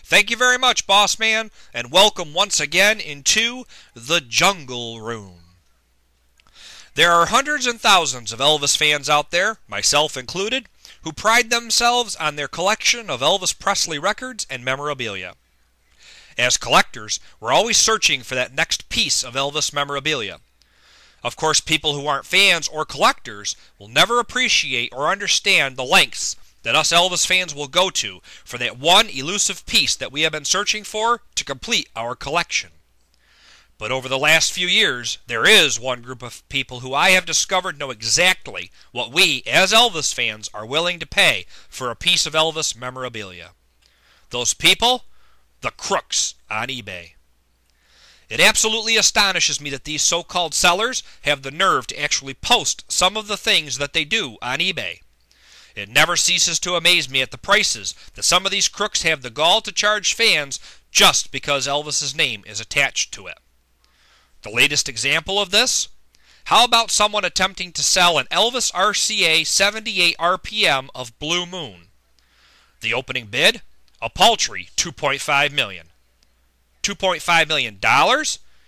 Thank you very much, boss man, and welcome once again into the Jungle Room. There are hundreds and thousands of Elvis fans out there, myself included, who pride themselves on their collection of Elvis Presley records and memorabilia. As collectors, we're always searching for that next piece of Elvis memorabilia. Of course, people who aren't fans or collectors will never appreciate or understand the lengths that us Elvis fans will go to for that one elusive piece that we have been searching for to complete our collection. But over the last few years, there is one group of people who I have discovered know exactly what we, as Elvis fans, are willing to pay for a piece of Elvis memorabilia. Those people? The crooks on eBay. It absolutely astonishes me that these so-called sellers have the nerve to actually post some of the things that they do on eBay. It never ceases to amaze me at the prices that some of these crooks have the gall to charge fans just because Elvis's name is attached to it. The latest example of this? How about someone attempting to sell an Elvis RCA 78 RPM of Blue Moon? The opening bid? A paltry $2.5 million. $2.5 million?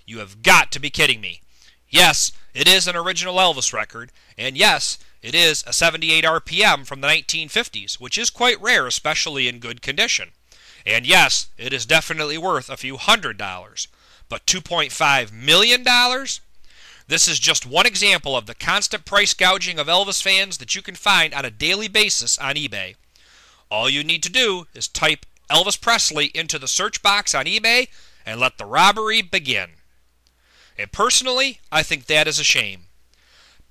You have got to be kidding me. Yes, it is an original Elvis record, and yes, it is a 78 RPM from the 1950s, which is quite rare, especially in good condition. And yes, it is definitely worth a few $100s. But $2.5 million? This is just one example of the constant price gouging of Elvis fans that you can find on a daily basis on eBay. All you need to do is type Elvis Presley into the search box on eBay and let the robbery begin. And personally, I think that is a shame.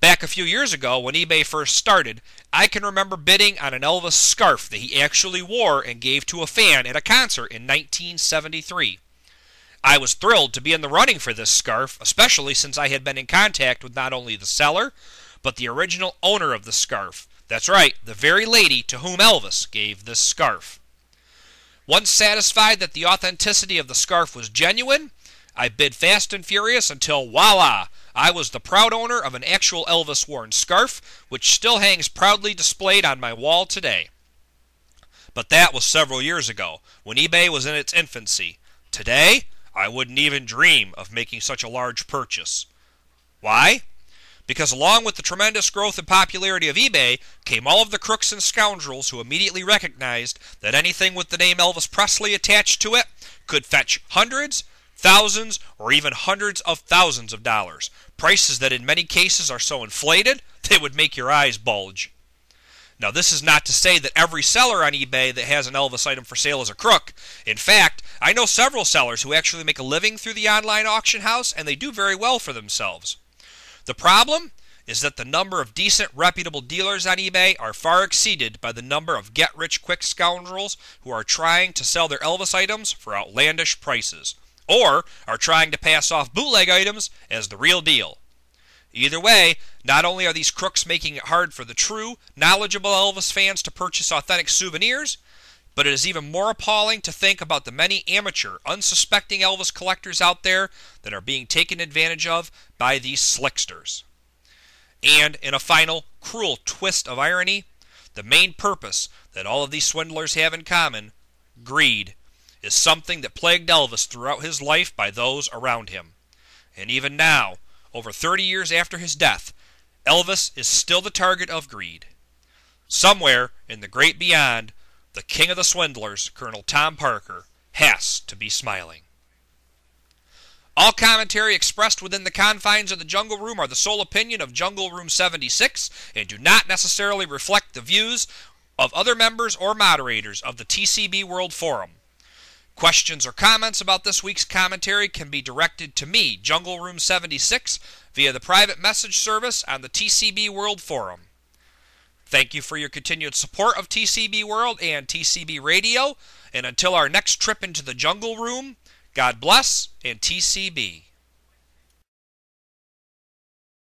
Back a few years ago, when eBay first started, I can remember bidding on an Elvis scarf that he actually wore and gave to a fan at a concert in 1973. I was thrilled to be in the running for this scarf, especially since I had been in contact with not only the seller, but the original owner of the scarf. That's right, the very lady to whom Elvis gave this scarf. Once satisfied that the authenticity of the scarf was genuine, I bid fast and furious until, voila, I was the proud owner of an actual Elvis-worn scarf, which still hangs proudly displayed on my wall today. But that was several years ago, when eBay was in its infancy. Today, I wouldn't even dream of making such a large purchase. Why? Because along with the tremendous growth and popularity of eBay came all of the crooks and scoundrels who immediately recognized that anything with the name Elvis Presley attached to it could fetch hundreds, thousands, or even hundreds of thousands of dollars, prices that in many cases are so inflated they would make your eyes bulge. Now, this is not to say that every seller on eBay that has an Elvis item for sale is a crook. In fact, I know several sellers who actually make a living through the online auction house, and they do very well for themselves. The problem is that the number of decent, reputable dealers on eBay are far exceeded by the number of get-rich-quick scoundrels who are trying to sell their Elvis items for outlandish prices, or are trying to pass off bootleg items as the real deal. Either way, not only are these crooks making it hard for the true, knowledgeable Elvis fans to purchase authentic souvenirs, but it is even more appalling to think about the many amateur, unsuspecting Elvis collectors out there that are being taken advantage of by these slicksters. And in a final, cruel twist of irony, the main purpose that all of these swindlers have in common, greed, is something that plagued Elvis throughout his life by those around him. And even now, over 30 years after his death, Elvis is still the target of greed. Somewhere in the great beyond, the king of the swindlers, Colonel Tom Parker, has to be smiling. All commentary expressed within the confines of the Jungle Room are the sole opinion of Jungle Room 76 and do not necessarily reflect the views of other members or moderators of the TCB-WORLD Forum. Questions or comments about this week's commentary can be directed to me, Jungle Room 76, via the private message service on the TCB-WORLD Forum. Thank you for your continued support of TCB-WORLD and TCB Radio, and until our next trip into the Jungle Room, God bless and TCB.